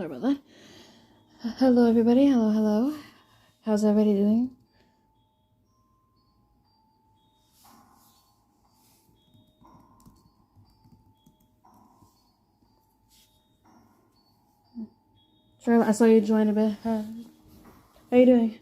Sorry about that. Hello, everybody. Hello. How's everybody doing? Charlotte, I saw you join a bit. How you doing?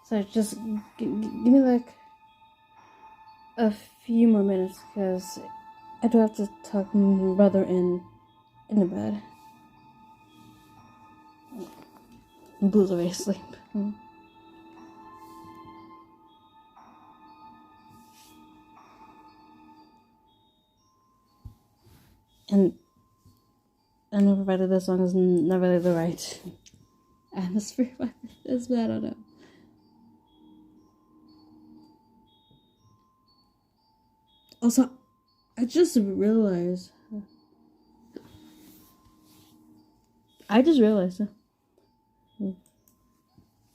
So just give me like a few more minutes because I do have to tuck my brother in the bed. Blue's already asleep. And I know provided this song is not really the right atmosphere for this, but I don't know. Also, I just realized.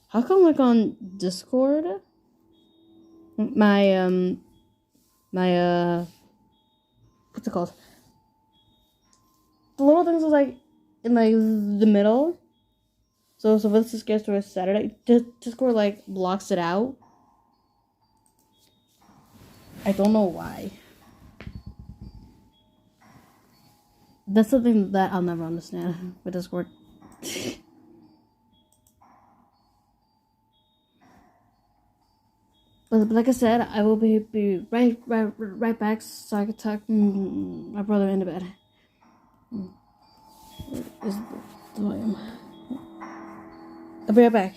How come like on Discord, my what's it called? The little things was like in like the middle. So if this gets to a Saturday, Discord like blocks it out. I don't know why. That's something that I'll never understand with Discord. But like I said, I will be right back so I can tuck my brother into bed. Is the volume? I'll be right back.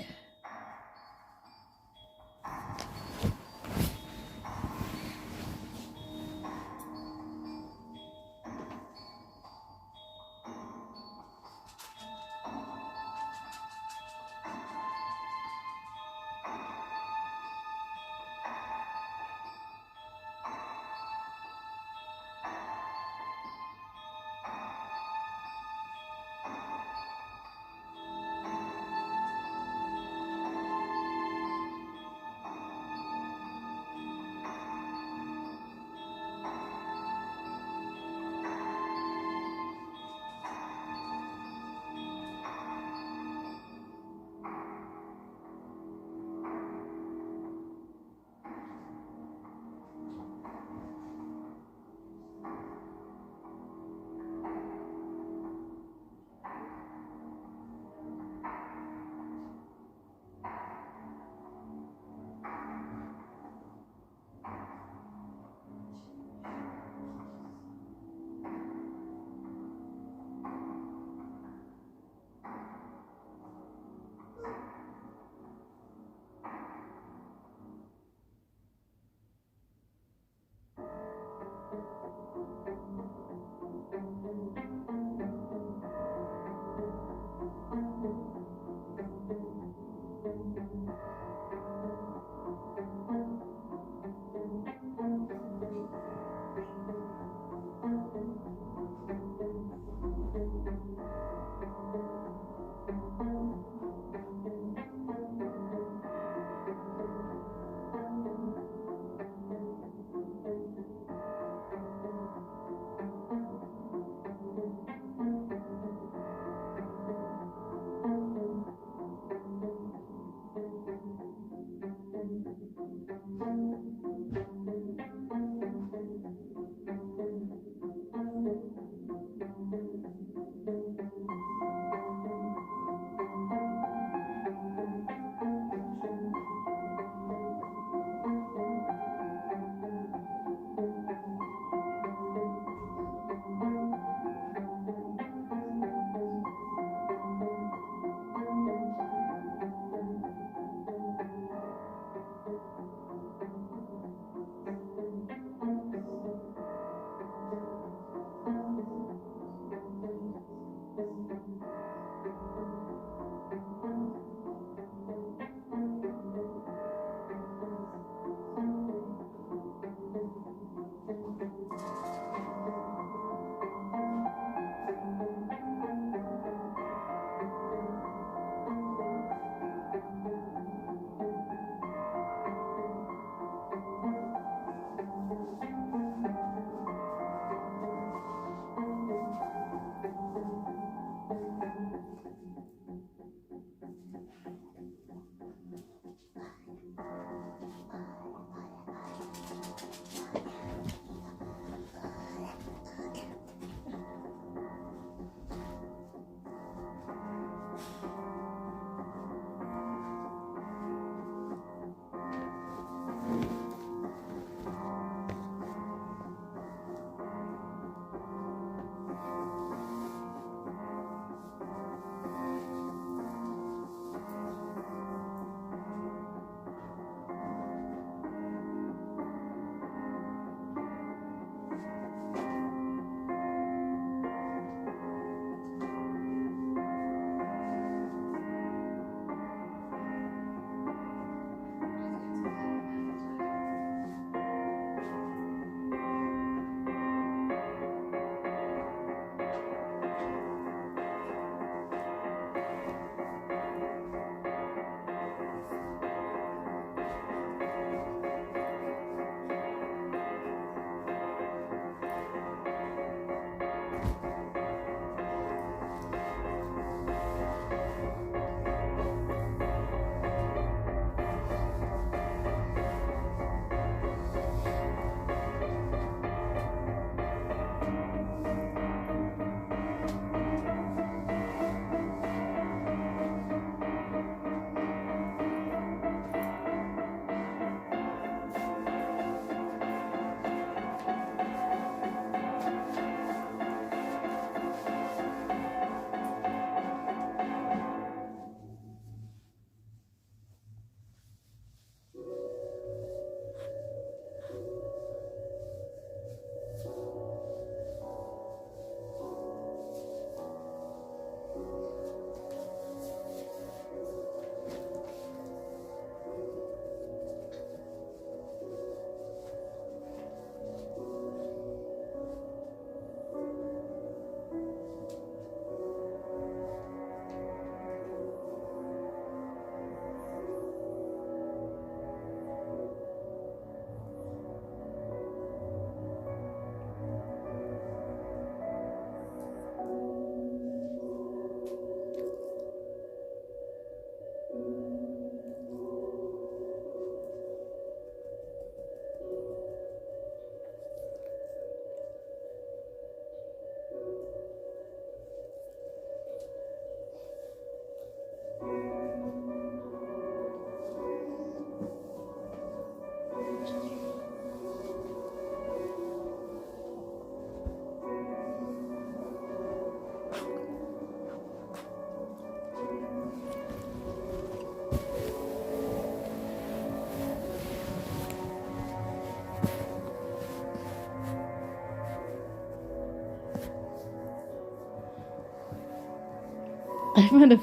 I find it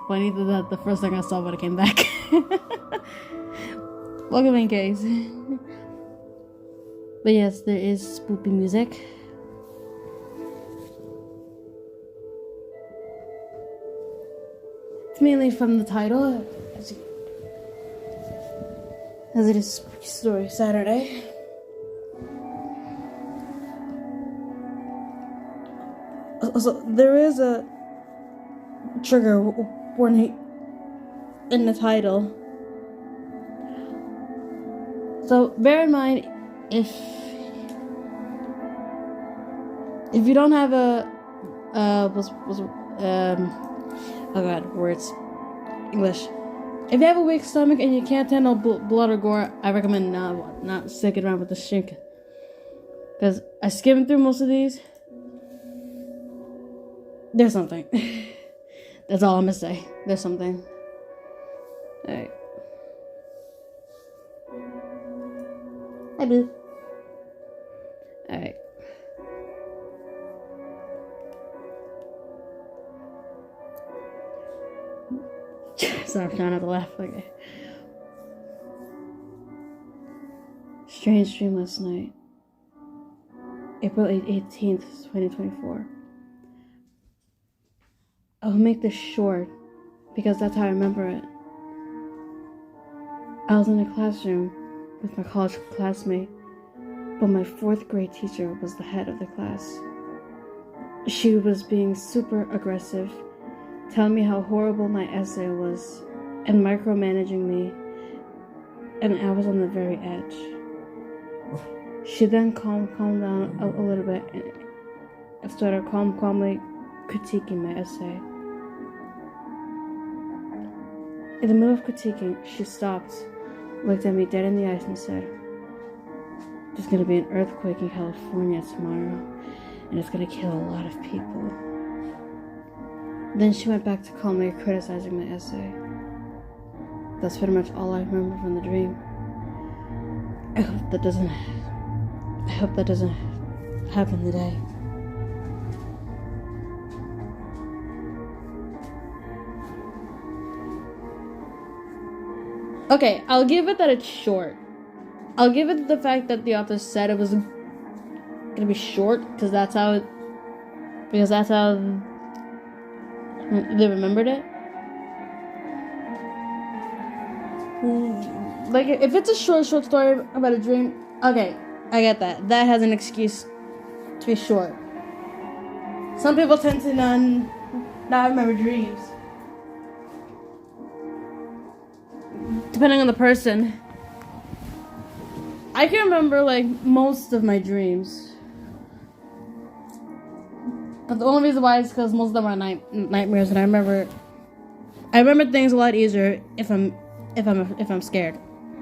funny that the first thing I saw when I came back. Welcome in case. But yes, there is spoopy music. It's mainly from the title, as it is Spooky Story Saturday. Also, there is a trigger warning in the title. So bear in mind, if you don't have oh god, words, English. If you have a weak stomach and you can't handle blood or gore, I recommend not sticking around with the shrink. Because I skimmed through most of these. There's something. That's all I'm gonna say. There's something. Alright. Hi, Boo. Alright. Sorry, I'm trying not to laugh. Okay. Strange dream last night. April 18th, 2024. I'll make this short because that's how I remember it. I was in a classroom with my college classmate, but my 4th grade teacher was the head of the class. She was being super aggressive, telling me how horrible my essay was, and micromanaging me, and I was on the very edge. She then calmed down a little bit and started calmly critiquing my essay. In the middle of critiquing, she stopped, looked at me dead in the eyes and said, "There's gonna be an earthquake in California tomorrow, and it's gonna kill a lot of people." Then she went back to calmly criticizing my essay. That's pretty much all I remember from the dream. I hope that doesn't happen today. Okay, I'll give it that it's short. I'll give it the fact that the author said it was gonna be short because that's how they remembered it. Like, if it's a short story about a dream, okay, I get that. That has an excuse to be short. Some people tend to not remember dreams. Depending on the person. I can remember, like, most of my dreams. But the only reason why is because most of them are nightmares, and I remember things a lot easier if I'm scared.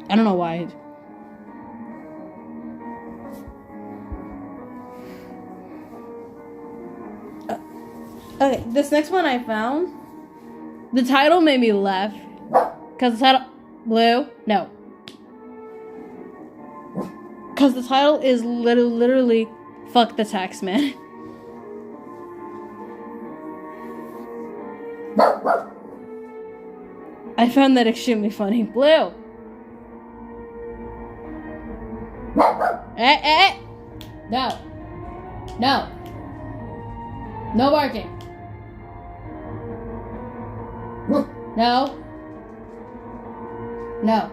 I don't know why. Okay, this next one I found. The title made me laugh. Because the title... Blue? No. Because the title is literally Fuck the Taxman. I found that extremely funny. Blue! Eh! No. No. No barking. No. No.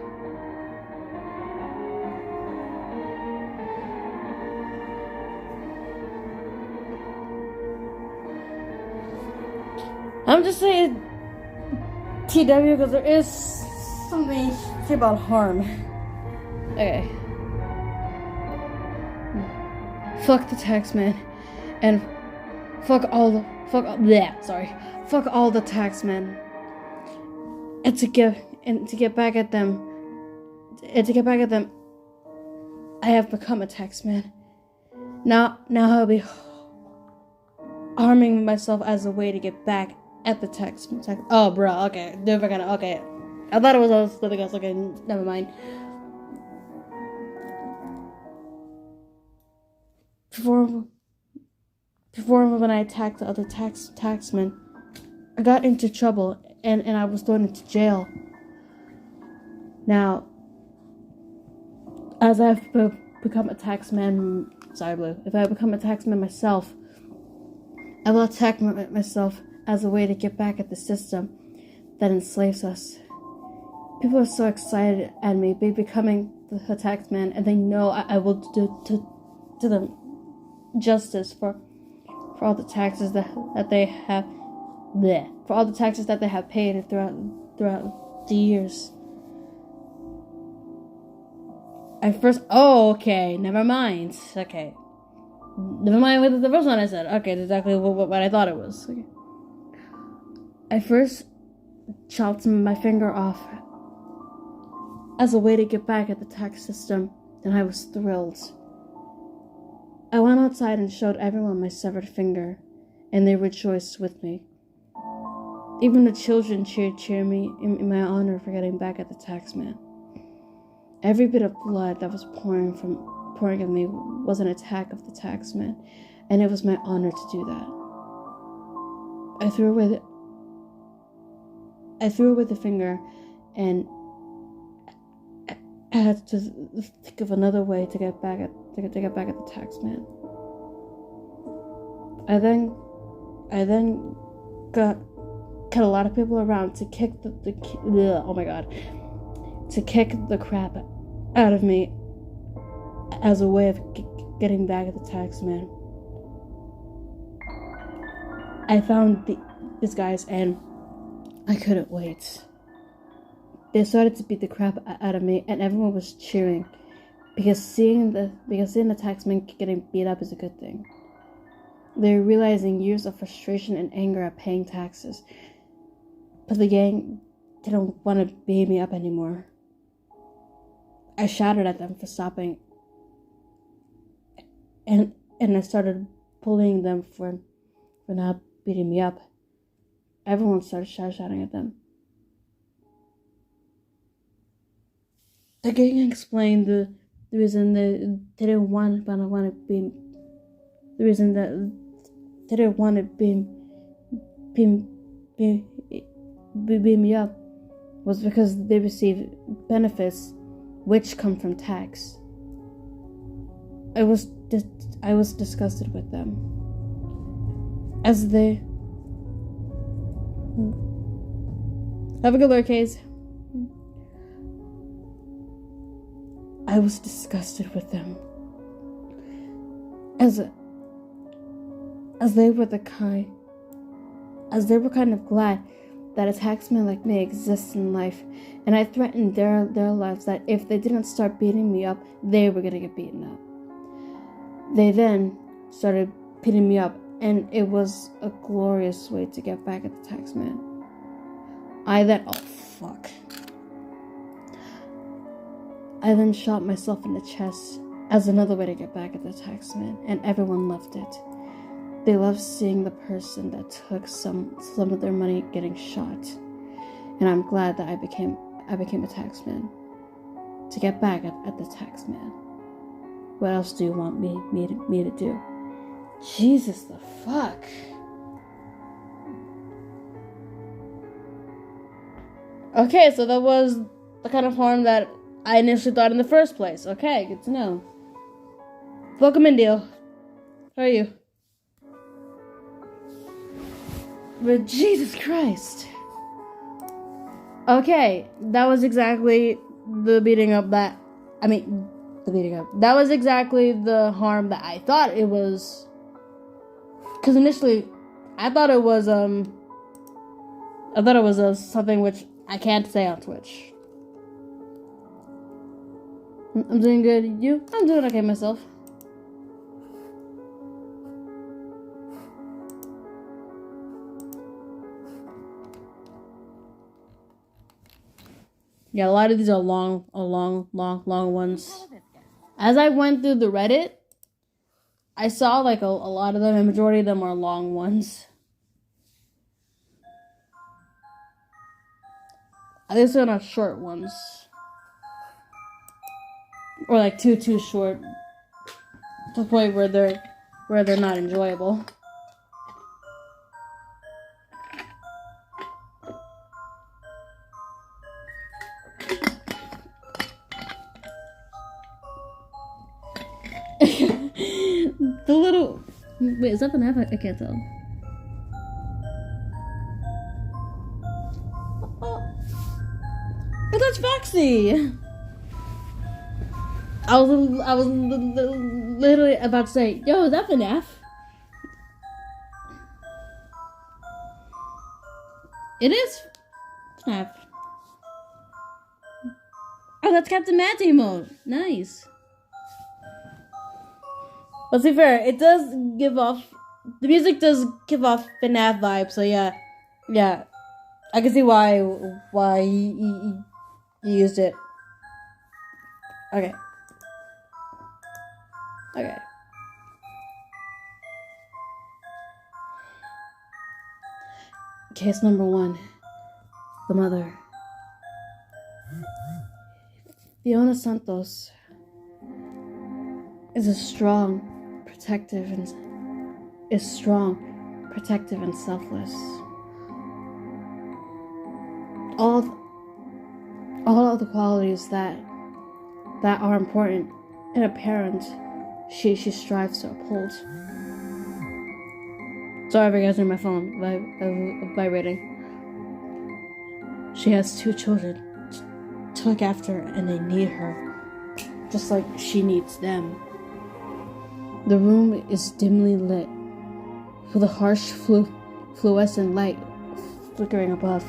I'm just saying TW because there is something about harm. Okay. Fuck the taxman. And fuck all the taxmen. And to get back at them, I have become a taxman. Now I'll be harming myself as a way to get back at the tax. Oh, bro. Okay, okay. I thought it was something else. Okay, never mind. Before when I attacked the other taxmen, I got into trouble and I was thrown into jail. Now, as I've become a taxman, sorry, Blue, if I become a taxman myself, I will attack myself as a way to get back at the system that enslaves us. People are so excited at me becoming the taxman, and they know I will do them justice for all the taxes that they have, for all the taxes that they have paid throughout the years. Okay, never mind. Okay. Never mind with the first one I said. Okay, it's exactly what I thought it was. Okay. I first chopped my finger off as a way to get back at the tax system, and I was thrilled. I went outside and showed everyone my severed finger, and they rejoiced with me. Even the children cheered me in my honor for getting back at the taxman. Every bit of blood that was pouring at me was an attack of the taxman, and it was my honor to do that. I threw away the finger, and I had to think of another way to get back at the taxman. I then got a lot of people around to kick to kick the crap out of me as a way of getting back at the taxman. I found these guys and I couldn't wait. They started to beat the crap out of me, and everyone was cheering because seeing the taxman getting beat up is a good thing. They were realizing years of frustration and anger at paying taxes, but the gang didn't want to beat me up anymore. I shouted at them for stopping, and I started bullying them for not beating me up. Everyone started shouting at them. The gang explained the reason they didn't want to beat me up was because they receive benefits which come from tax. I was disgusted with them as they have a good lowercase. I was disgusted with them as they were kind of glad that a taxman like me exists in life, and I threatened their lives that if they didn't start beating me up, they were gonna get beaten up. They then started beating me up, and it was a glorious way to get back at the taxman. I then shot myself in the chest as another way to get back at the taxman, and everyone loved it. They loved seeing the person that took some of their money getting shot, and I'm glad that I became a taxman to get back at the taxman. What else do you want me to do? Jesus the fuck. Okay, so that was the kind of harm that I initially thought in the first place. Okay, good to know. Welcome in, Deal. How are you? But Jesus Christ. Okay, that was exactly the beating up that... That was exactly the harm that I thought it was. Because initially, I thought it was something which I can't say on Twitch. I'm doing good. You? I'm doing okay myself. Yeah, a lot of these are long ones. As I went through the Reddit, I saw like a lot of them, and majority of them are long ones. At least they're not short ones. Or like too short. To the point where they're not enjoyable. Wait, is that the nap? I can't tell. Oh, that's Foxy! I was literally about to say, yo, is that FNAF? It is FNAF. Oh, that's Captain Matt emote. Nice. But to be fair, it does give off, the music does give off FNAF vibes, so yeah, I can see why he used it. Okay. Case number 1. The mother. Fiona Santos is strong, protective, and selfless. All of the qualities that are important in a parent, she strives to uphold. Sorry if you guys hear my phone vibrating. She has 2 children to look after, and they need her, just like she needs them. The room is dimly lit, with a harsh fluorescent light flickering above,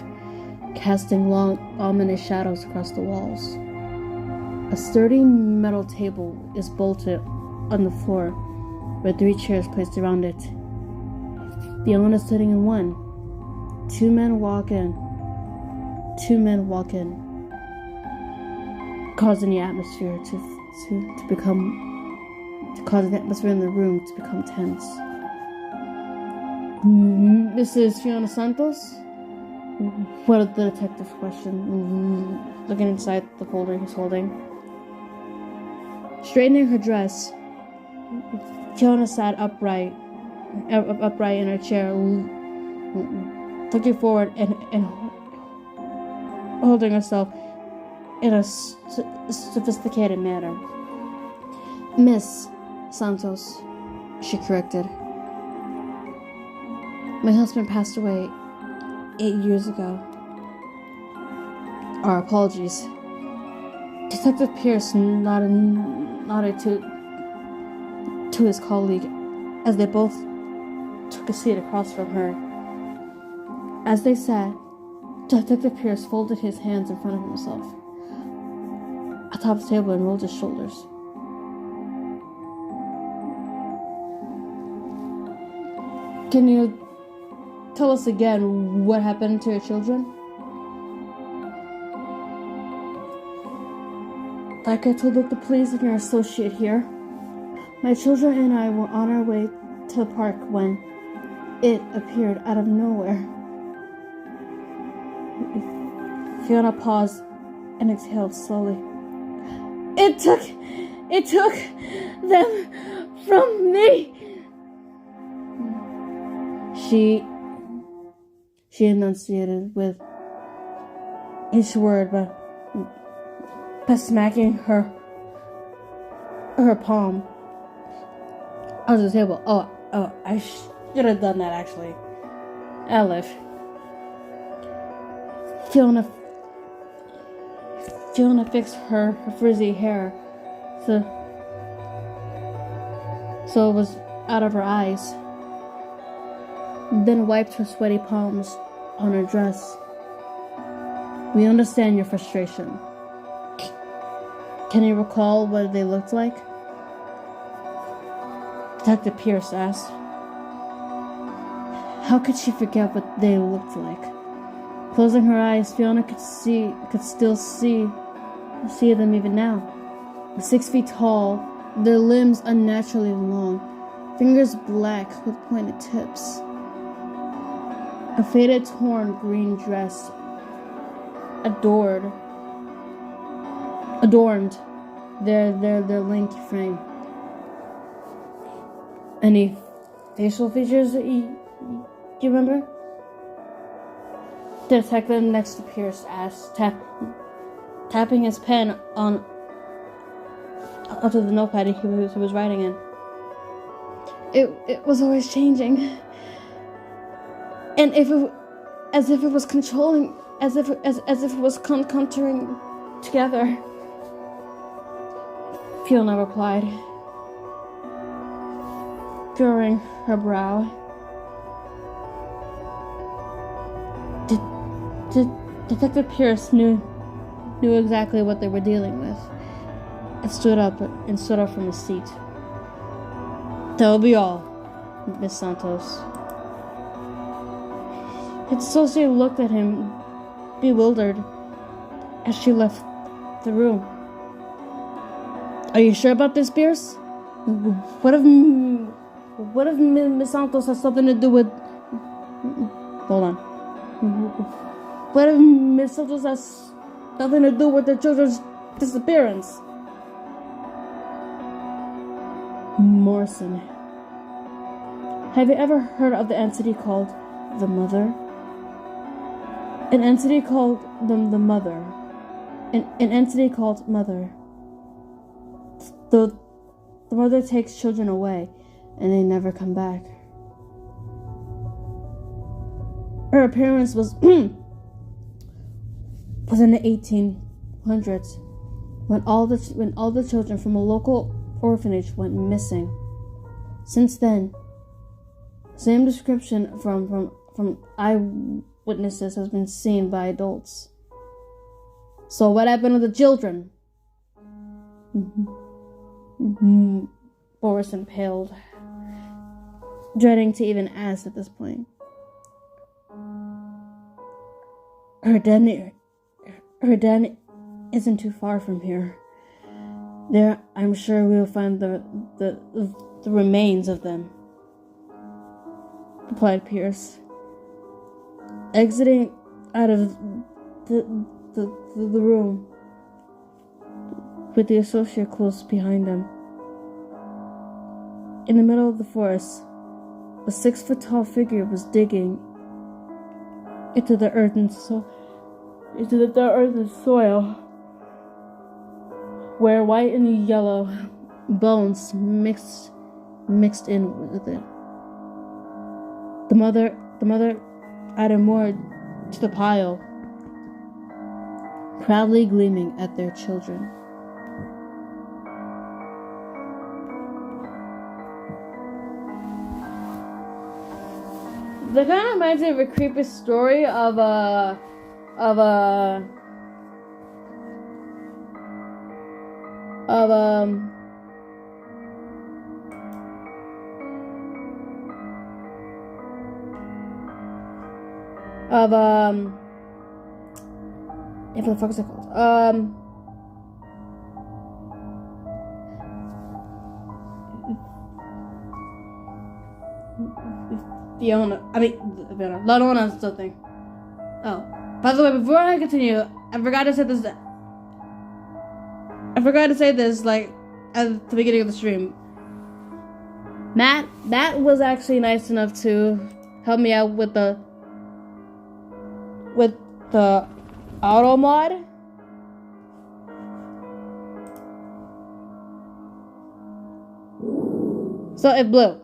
casting long, ominous shadows across the walls. A sturdy metal table is bolted on the floor, with 3 chairs placed around it. Fiona is sitting in one. 2 men walk in. Causing the atmosphere to cause the atmosphere in the room to become tense. Mrs. Fiona Santos? What did the detective question, looking inside the folder he's holding. Straightening her dress, Fiona sat upright in her chair, looking forward and holding herself in a sophisticated manner. Miss Santos, she corrected. My husband passed away 8 years ago. Our apologies. Detective Pierce nodded to his colleague as they both took a seat across from her. As they sat, Detective Pierce folded his hands in front of himself atop the table and rolled his shoulders. Can you tell us again what happened to your children? Like I told the police and your associate here, my children and I were on our way to the park when it appeared out of nowhere. Fiona paused and exhaled slowly. It took them from me. She enunciated with each word, by smacking her palm onto the table. Oh, I should have done that actually. Aleph. Fiona fixed her frizzy hair so it was out of her eyes, then wiped her sweaty palms on her dress. We understand your frustration. Can you recall what they looked like? Detective Pierce asked. How could she forget what they looked like? Closing her eyes, Fiona could still see them even now. 6 feet tall, their limbs unnaturally long, fingers black with pointed tips. A faded, torn green dress adorned their lanky frame. Any facial features that you remember? The detective next to Pierce asked, tapping his pen onto the notepad he was writing in. it was always changing. And as if it was controlling, as if it was contouring together. Fiona replied, furrowing her brow. Detective Pierce knew exactly what they were dealing with, and stood up from his seat. That'll be all, Miss Santos. His associate looked at him, bewildered, as she left the room. Are you sure about this, Pierce? What if Miss Santos has something to do with... Hold on. What if Miss Santos has nothing to do with the children's disappearance? Morrison. Have you ever heard of the entity called the Mother? An entity called the Mother. An entity called Mother. The mother takes children away, and they never come back. Her appearance was in the 1800s, when all the children from a local orphanage went missing. Since then, same description from eyewitnesses has been seen by adults. So what happened to the children? Morrison paled, dreading to even ask at this point. Her den isn't too far from here. There, I'm sure we'll find the remains of them, replied Pierce, exiting out of the room with the associate close behind him. In the middle of the forest, a 6-foot-tall figure was digging into the earth and soil, where white and yellow bones mixed in with it. The mother added more to the pile, proudly gleaming at their children. That kind of reminds me of a creepy story of what the fuck is it called? Fiona, La Llorona something. Oh, by the way, before I continue, I forgot to say this like at the beginning of the stream. Matt was actually nice enough to help me out with the auto mod. So it blew.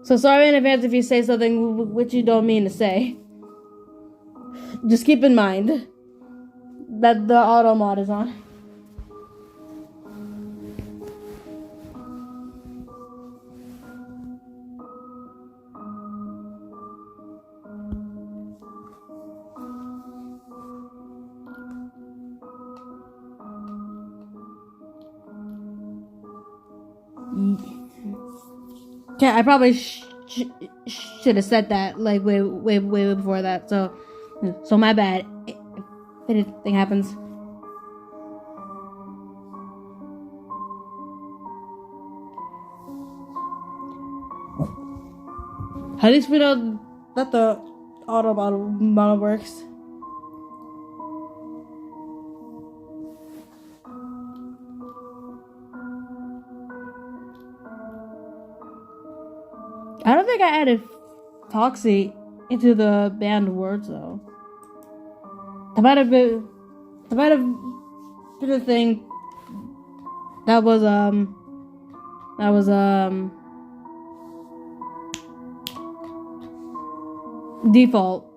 So sorry in advance if you say something which you don't mean to say. Just keep in mind that the auto mod is on. Yeah, I probably should have said that like way before that. So my bad. If anything happens. At least we know that the auto model works. I don't think I added Foxy into the banned words though. That might have been I might have did a thing that was default.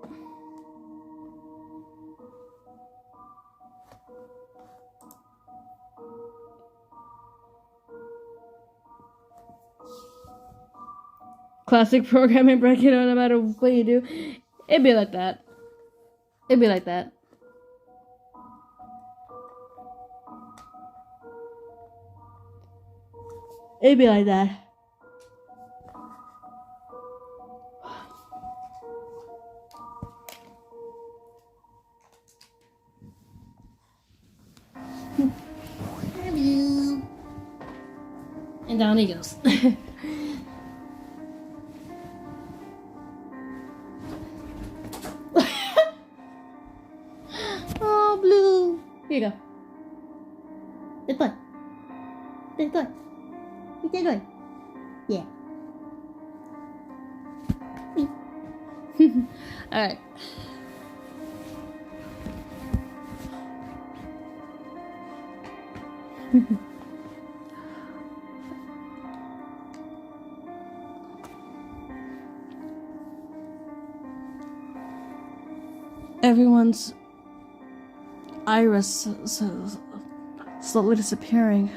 Classic programming break, you know, no matter what you do. It'd be like that. It'd be like that. It'd be like that. And down he goes. Oh, Blue. Here you go. This one. This one. This one. Yeah. Alright. Everyone's iris slowly disappearing.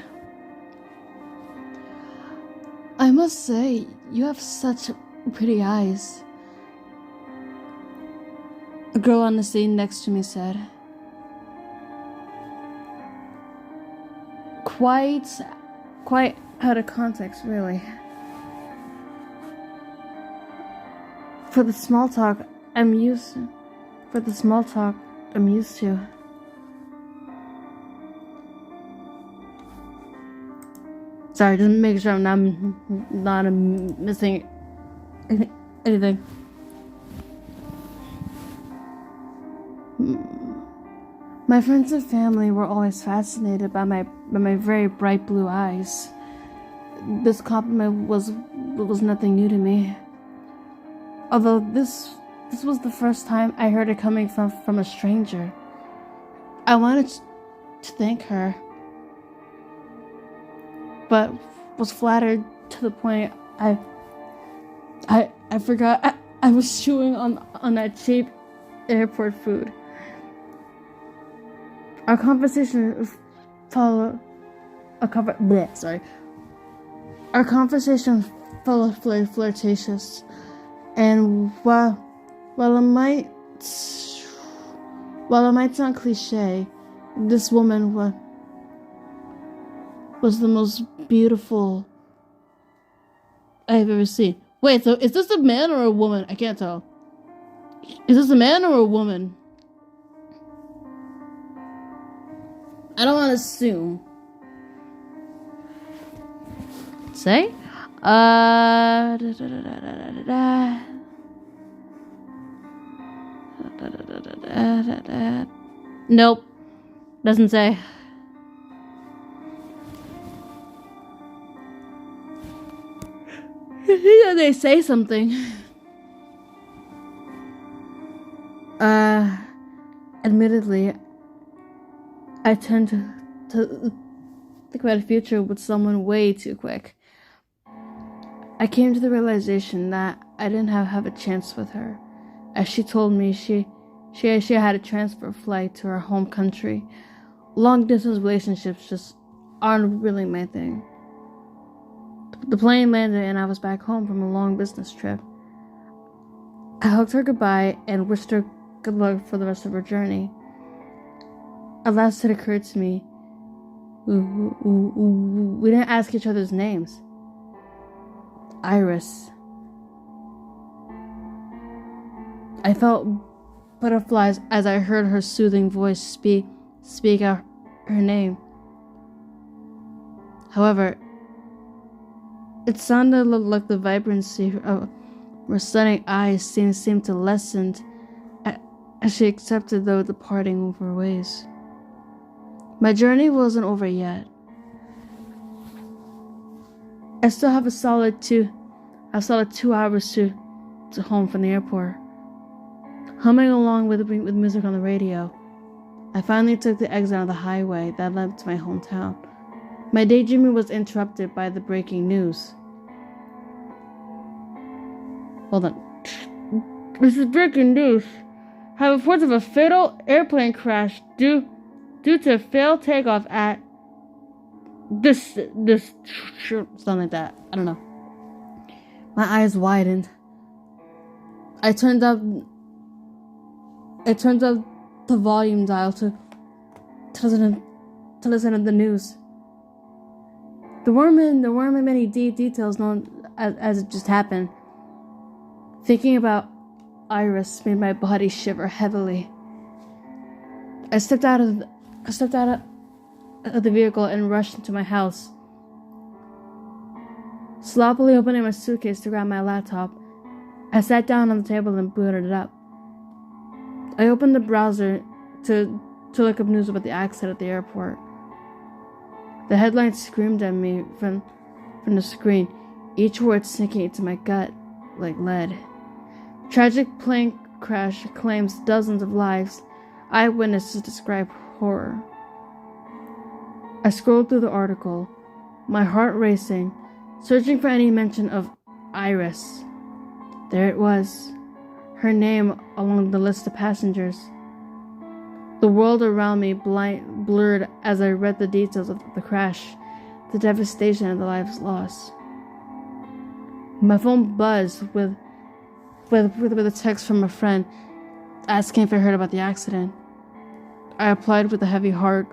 I must say, you have such pretty eyes. A girl on the seat next to me said. Quite out of context, really. For the small talk I'm used to. Sorry, just make sure I'm not missing anything. My friends and family were always fascinated by my very bright blue eyes. This compliment was nothing new to me. Although this was the first time I heard it coming from a stranger. I wanted to thank her, but was flattered to the point I forgot I was chewing on that cheap airport food. Our conversation followed Our conversation followed flirtatious, and while it might sound cliche, this woman was the most beautiful I've ever seen. Wait, so is this a man or a woman? I can't tell. Is this a man or a woman? I don't want to assume. Say? Nope. Doesn't say. They say something. Admittedly, I tend to think about a future with someone way too quick. I came to the realization that I didn't have a chance with her. As she told me, she had a transfer flight to her home country. Long distance relationships just aren't really my thing. The plane landed and I was back home from a long business trip. I hugged her goodbye and wished her good luck for the rest of her journey. At last it occurred to me, we didn't ask each other's names. Iris. I felt butterflies as I heard her soothing voice speak out her name. However, it sounded like the vibrancy of her stunning eyes seemed to lessen as she accepted the departing of her ways. My journey wasn't over yet. I still have a solid 2 hours to home from the airport. Humming along with music on the radio, I finally took the exit on the highway that led to my hometown. My daydreaming was interrupted by the breaking news. Hold on. This is breaking news. Have reports of a fatal airplane crash due to a failed takeoff at this something like that. I don't know. My eyes widened. I turned up the volume dial to listen to the news. There weren't many details known as it just happened. Thinking about Iris made my body shiver heavily. I stepped out of the vehicle and rushed into my house. Sloppily opening my suitcase to grab my laptop, I sat down on the table and booted it up. I opened the browser to look up news about the accident at the airport. The headlines screamed at me from the screen, each word sinking into my gut like lead. Tragic plane crash claims dozens of lives. Eyewitnesses describe horror. I scrolled through the article, my heart racing, searching for any mention of Iris. There it was, her name along the list of passengers. The world around me blurred as I read the details of the crash, the devastation and the lives lost. My phone buzzed with a text from a friend asking if I heard about the accident. I replied with a heavy heart,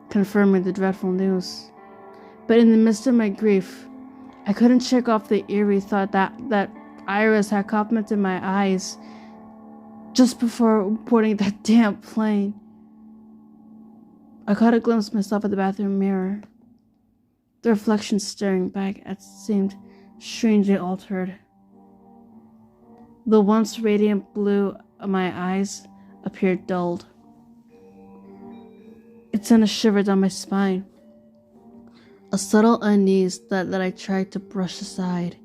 confirming the dreadful news. But in the midst of my grief, I couldn't shake off the eerie thought that Iris had complimented my eyes just before boarding that damn plane. I caught a glimpse of myself at the bathroom mirror. The reflection staring back at seemed strangely altered. The once radiant blue of my eyes appeared dulled. It sent a shiver down my spine, a subtle unease that I tried to brush aside.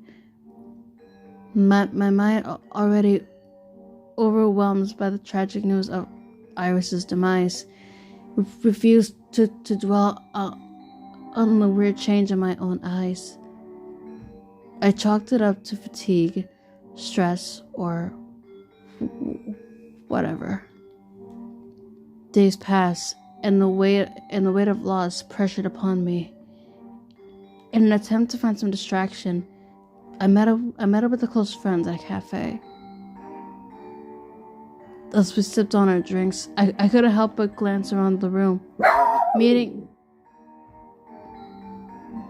My mind, already overwhelmed by the tragic news of Iris's demise, refused to dwell on the weird change in my own eyes. I chalked it up to fatigue, stress, or whatever. Days passed, and the weight of loss pressured upon me. In an attempt to find some distraction, I met up with a close friend at a cafe. As we sipped on our drinks, I couldn't help but glance around the room, meeting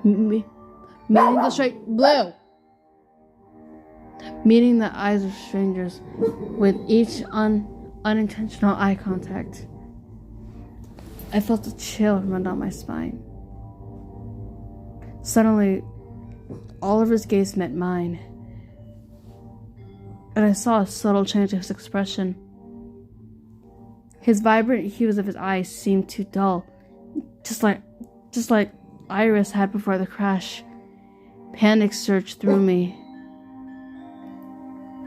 the straight blue. Meeting the eyes of strangers with each unintentional eye contact. I felt a chill run down my spine. Suddenly, Oliver's gaze met mine, and I saw a subtle change in his expression. His vibrant hues of his eyes seemed too dull, just like Iris had before the crash. Panic surged through me,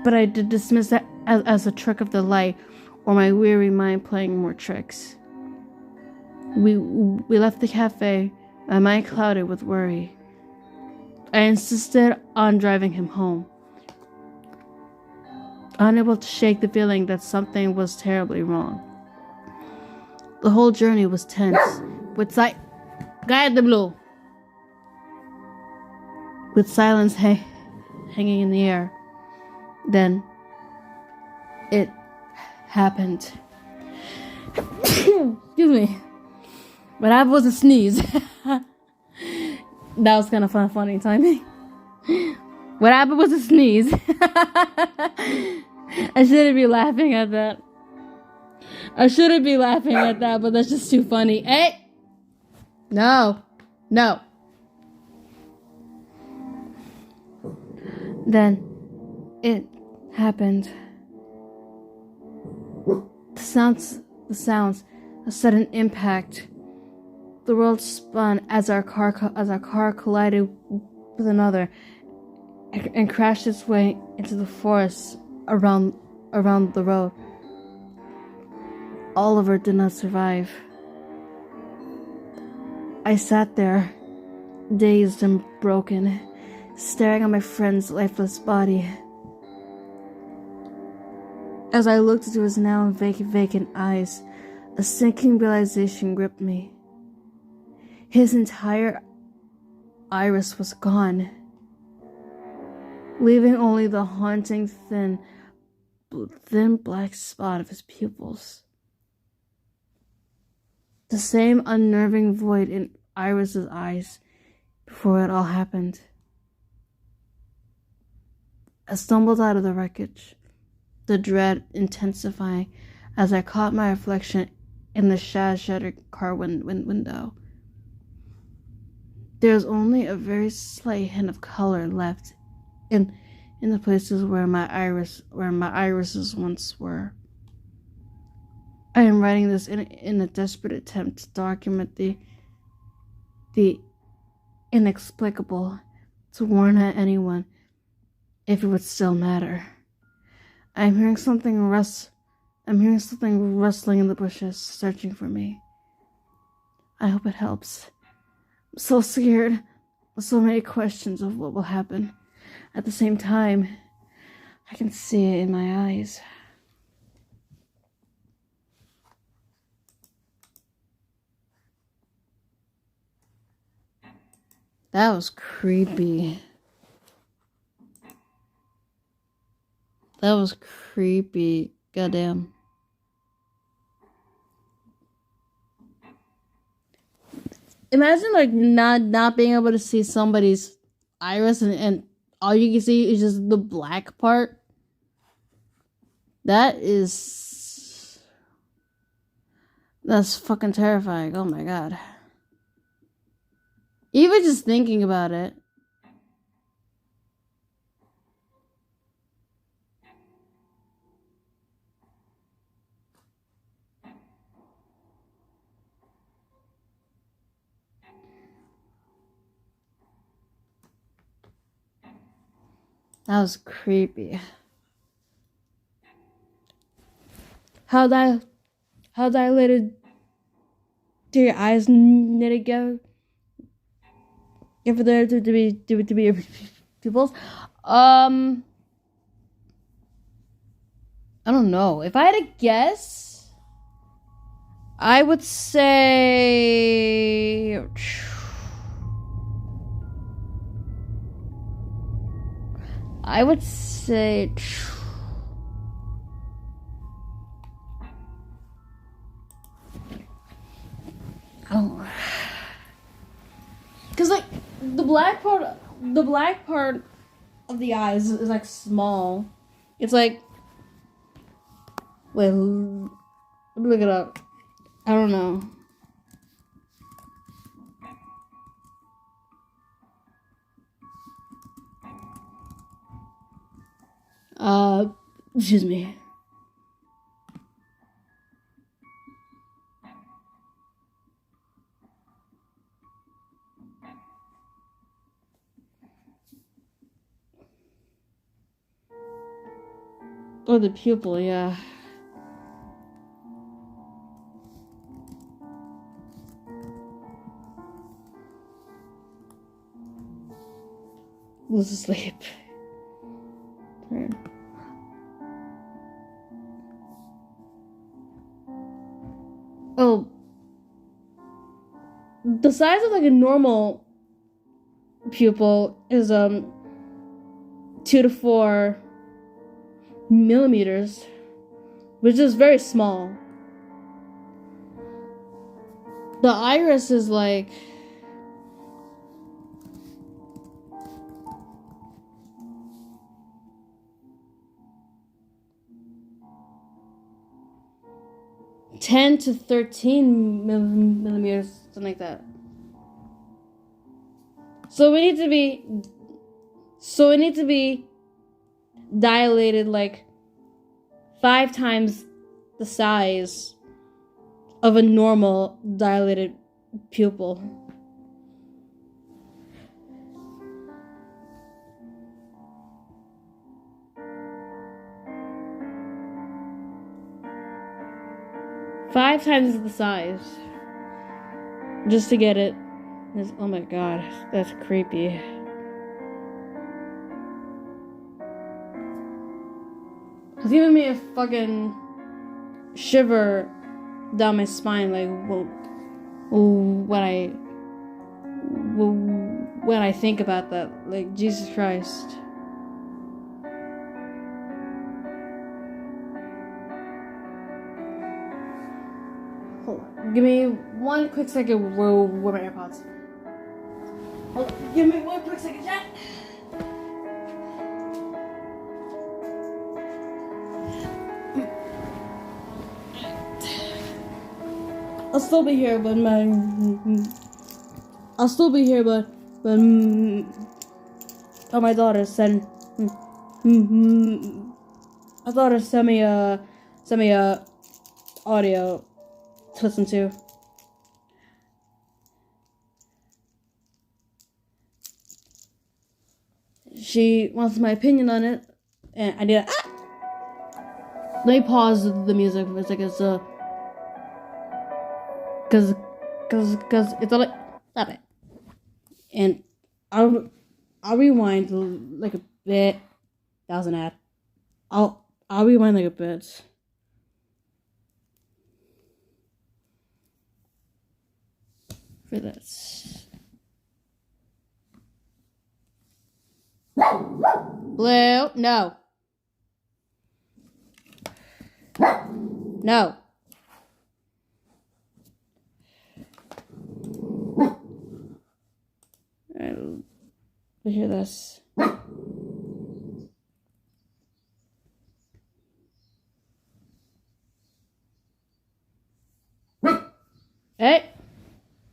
but I did dismiss that as a trick of the light or my weary mind playing more tricks. We left the cafe, my mind clouded with worry. I insisted on driving him home, unable to shake the feeling that something was terribly wrong. The whole journey was tense, with silence hanging in the air. Then, it happened. Excuse me. But that was a sneeze. That was kind of funny timing. What happened was a sneeze. I shouldn't be laughing at that. But that's just too funny. Hey! No. Then, it happened. The sounds, a sudden impact. The world spun as our car collided with another and crashed its way into the forest around the road. Oliver did not survive. I sat there, dazed and broken, staring at my friend's lifeless body. As I looked into his now vacant eyes, a sinking realization gripped me. His entire iris was gone, leaving only the haunting thin black spot of his pupils. The same unnerving void in Iris's eyes before it all happened. I stumbled out of the wreckage, the dread intensifying as I caught my reflection in the shattered car window. There was only a very slight hint of color left in the places where my irises once were. I am writing this in a desperate attempt to document the inexplicable, to warn anyone if it would still matter. I'm hearing something rustling in the bushes, searching for me. I hope it helps. I'm so scared, with so many questions of what will happen. At the same time, I can see it in my eyes. That was creepy. That was creepy. Goddamn. Imagine like not being able to see somebody's iris and all you can see is just the black part. That's fucking terrifying. Oh my god. Even just thinking about it. That was creepy. How dilated do your eyes need to go? If there to be pupils? I don't know. If I had to guess, I would say oh, because like the black part of the eyes is like small. It's like, wait, let me look it up. I don't know. Excuse me. Or the pupil, yeah. Was asleep. Oh, the size of like a normal pupil is 2 to 4 millimeters, which is very small. The iris is like ten to 13 millimeters, something like that. So we need to be dilated like 5 times the size of a normal dilated pupil. 5 times the size. Just to get it. Oh my god, that's creepy. It's giving me a fucking shiver down my spine, like, when I think about that, like, Jesus Christ. Hold on. Give me 1 quick second. Where my AirPods? Hold on. Give me 1 quick second, chat. I'll still be here, but my daughter sent me a audio to listen to. She wants my opinion on it, and I did. Let me pause the music for a second, so. Cause it's all like, stop it. And I'll rewind like a bit. That was an ad. I'll rewind like a bit. For this. Blue, no. No. Alright, let's hear this. Hey,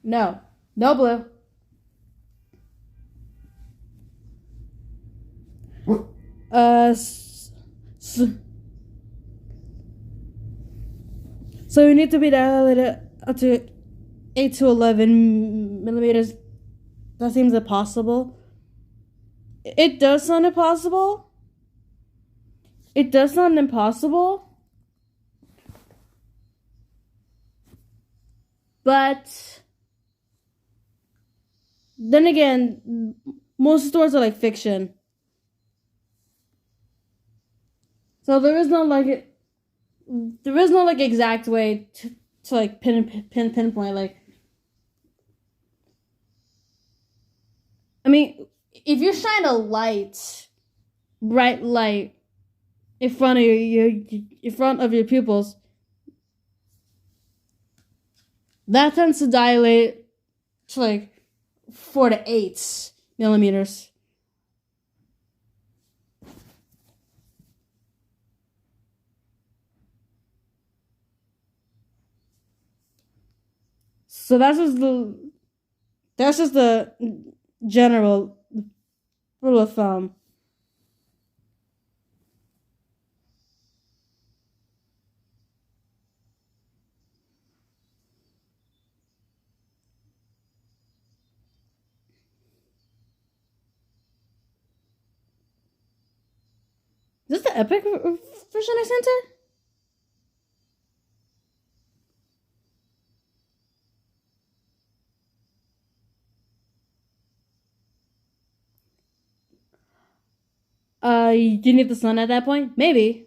no, Blue. So we need to be dilated up to 8 to 11 millimeters. That seems impossible. It does sound impossible. It does sound impossible. But then again, most stores are like fiction. So there is no exact way to like pinpoint, like, I mean, if you shine a bright light in front of your pupils, that tends to dilate to like 4 to 8 millimeters. So that's just the general rule of thumb. Is this the epic version I sent her? You need the sun at that point? Maybe.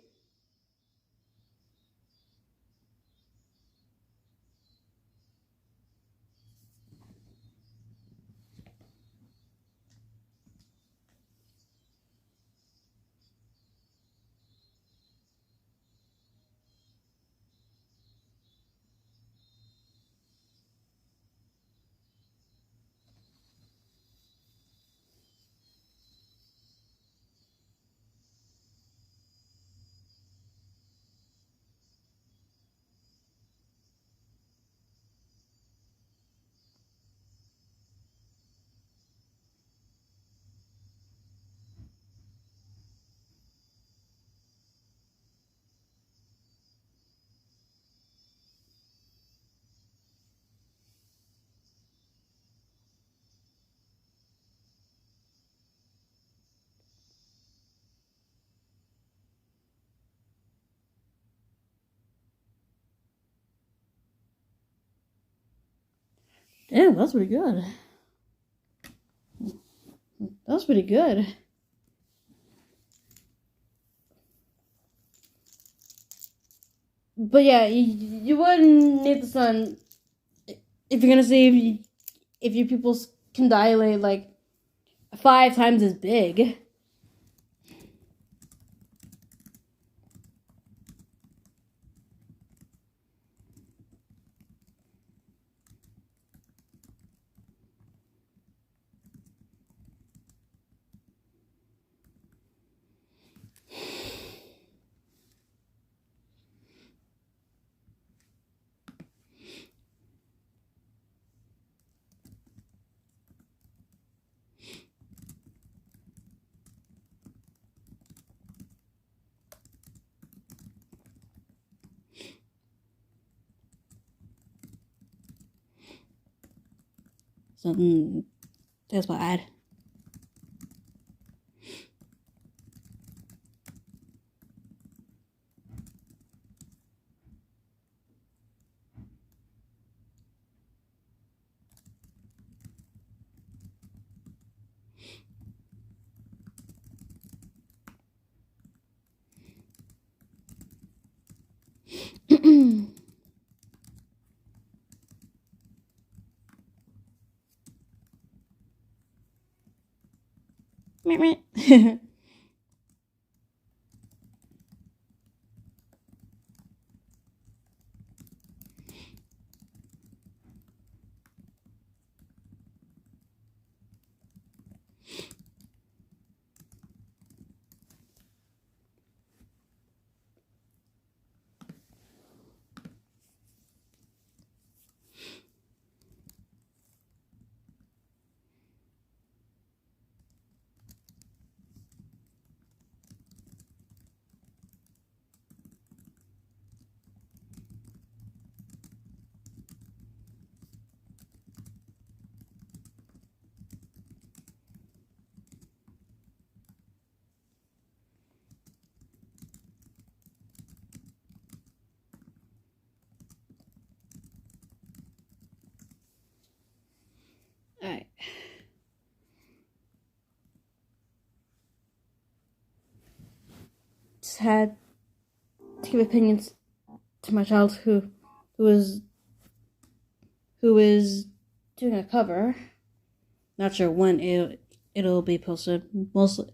Yeah, that's pretty good. That's pretty good. But yeah, you wouldn't need the sun if you're gonna see if your pupils can dilate like 5 times as big. So that's bad. Alright. Just had to give opinions to my child who is doing a cover. Not sure when it'll be posted. Mostly,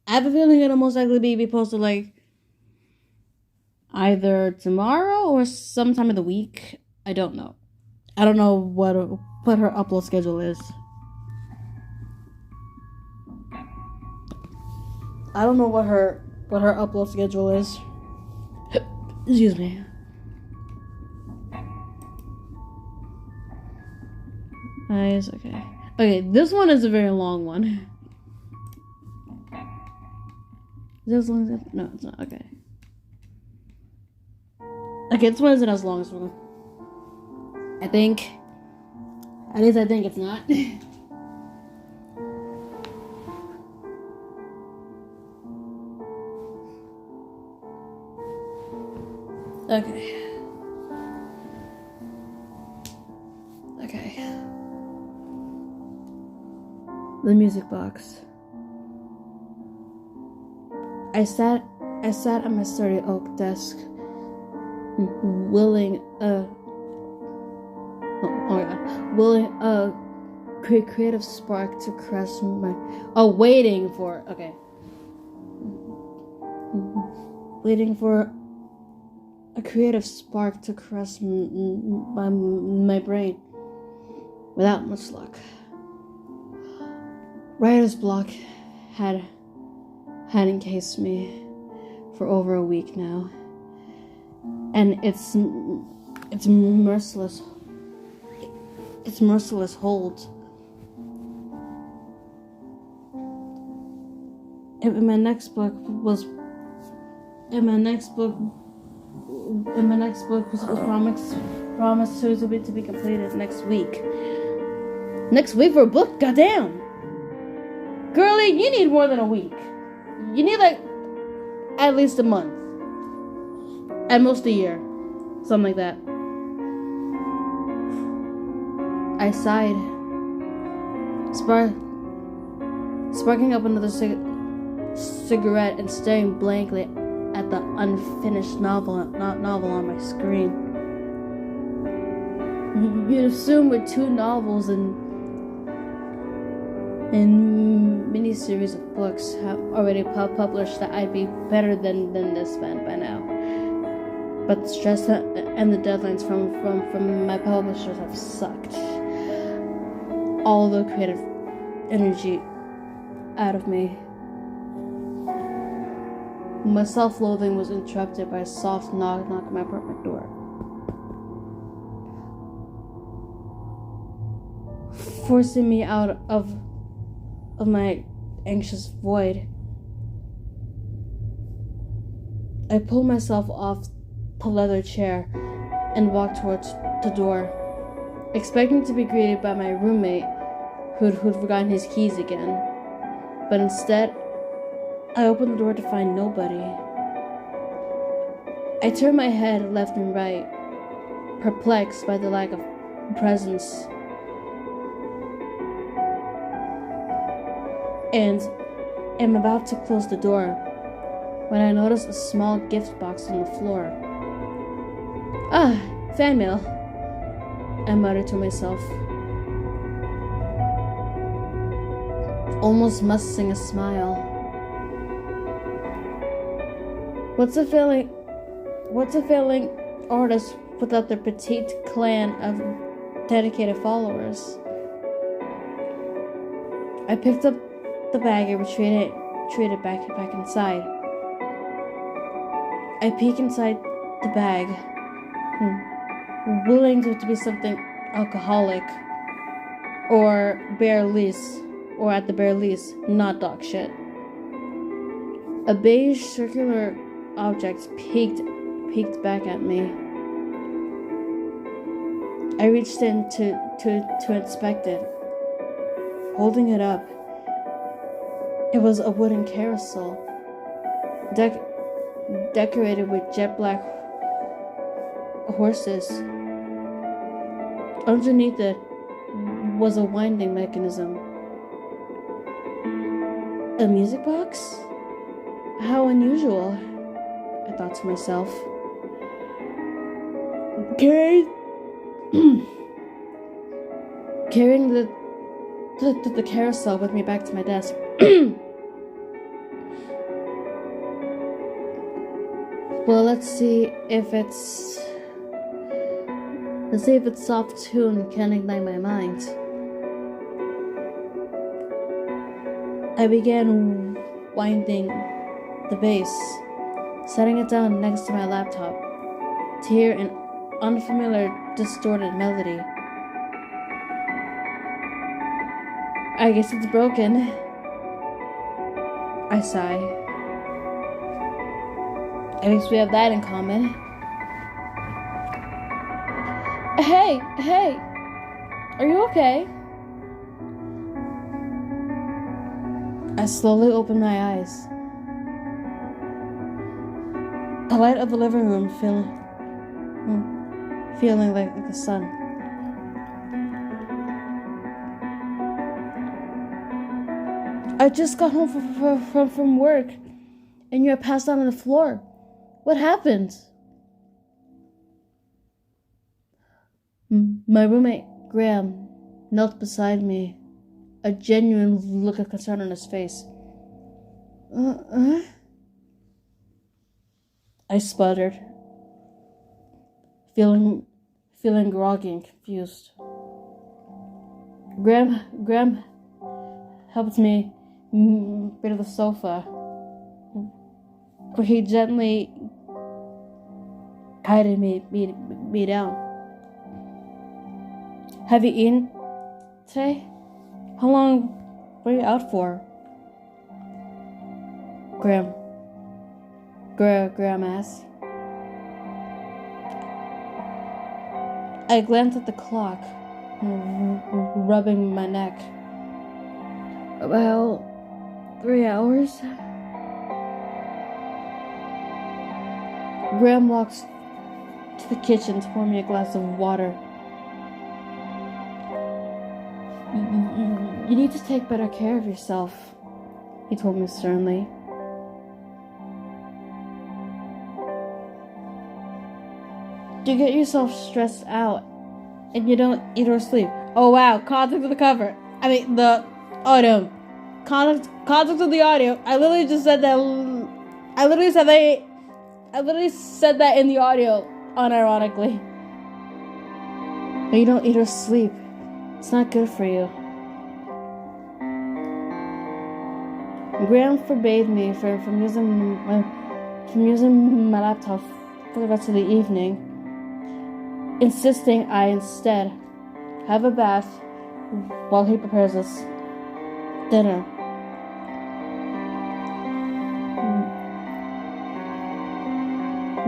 I have a feeling it'll most likely be posted like either tomorrow or sometime in the week. I don't know. I don't know what her upload schedule is. I don't know what her upload schedule is. Excuse me. Nice, okay. Okay, this one is a very long one. Is it as long as it? No, it's not. Okay. Okay, this one isn't as long as one. I think. At least I think it's not. Okay. Okay. The music box. I sat at my sturdy oak desk, willing a creative spark to caress my. Oh, waiting for a creative spark to caress my brain. Without much luck, writer's block had encased me for over a week now, and its merciless hold. In my next book was promised to be completed next week. Next week for a book? Goddamn! Girlie, you need more than a week. You need like at least a month. At most a year. Something like that. I sighed, sparking up another cigarette and staring blankly at the unfinished novel on my screen. You'd assume with 2 novels and mini-series of books have already published that I'd be better than this man by now. But the stress and the deadlines from my publishers have sucked all the creative energy out of me. My self-loathing was interrupted by a soft knock at my apartment door. Forcing me out of my anxious void. I pulled myself off the leather chair and walked towards the door, expecting to be greeted by my roommate who'd forgotten his keys again. But instead, I opened the door to find nobody. I turned my head left and right, perplexed by the lack of presence. And am about to close the door when I noticed a small gift box on the floor. Ah, fan mail, I muttered to myself, almost mustering a smile. What's a failing artist without their petite clan of dedicated followers? I picked up the bag and retreated back inside. I peek inside the bag, willing to be something alcoholic, or at the bare least, not dog shit. A beige circular object peeked back at me. I reached in to inspect it, holding it up. It was a wooden carousel, decorated with jet black horses. Underneath it was a winding mechanism. A music box? How unusual, I thought to myself. Carrying the carousel with me back to my desk. Well, let's see if its soft tune can ignite my mind. I began winding the bass, setting it down next to my laptop to hear an unfamiliar, distorted melody. I guess it's broken, I sigh. At least we have that in common. Hey, are you okay? I slowly opened my eyes. The light of the living room feeling like the sun. I just got home from work, and you had passed out on the floor. What happened? My roommate, Graham, knelt beside me, a genuine look of concern on his face. I sputtered, feeling groggy and confused. Graham helped me rid of the sofa, where he gently guided me down. Have you eaten today? How long were you out for? Graham asked. I glanced at the clock, rubbing my neck. About 3 hours? Graham walks to the kitchen to pour me a glass of water. You need to take better care of yourself, he told me sternly. You get yourself stressed out, and you don't eat or sleep. Oh wow, context of the cover. I mean, the audio. Context of the audio. I literally said that in the audio, unironically. But you don't eat or sleep. It's not good for you. Graham forbade me from using my laptop for the rest of the evening, insisting I instead have a bath while he prepares us dinner.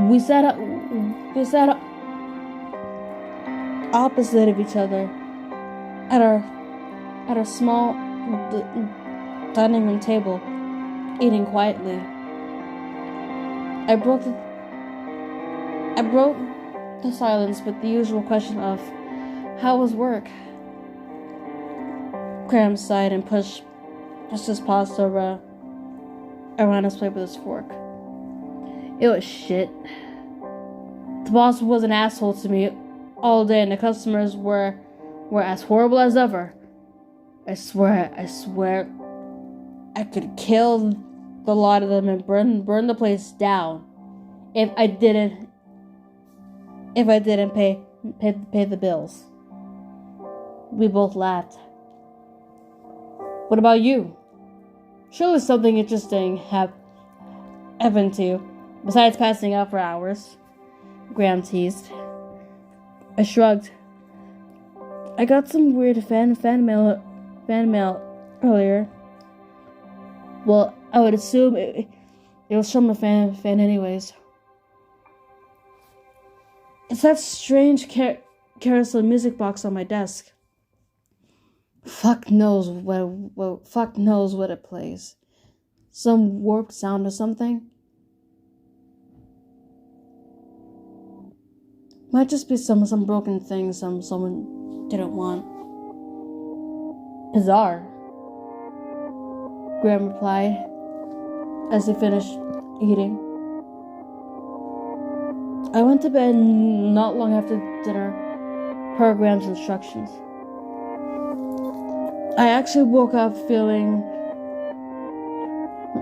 We sat opposite of each other at our small dining room table, eating quietly. I broke the silence with the usual question of, how was work? Graham sighed and pushed his pasta around his plate with his fork. It was shit. The boss was an asshole to me all day, and the customers were as horrible as ever. I swear, I could kill the lot of them and burn the place down if I didn't pay the bills. We both laughed. What about you? Surely something interesting happened to you, besides passing out for hours, Graham teased. I shrugged. I got some weird fan mail earlier. Well, I would assume it was from a fan anyways. It's that strange carousel music box on my desk. Fuck knows what it plays. Some warped sound or something. Might just be some broken thing someone didn't want. Bizarre, Graham replied as he finished eating. I went to bed not long after dinner, per Graham's instructions. I actually woke up feeling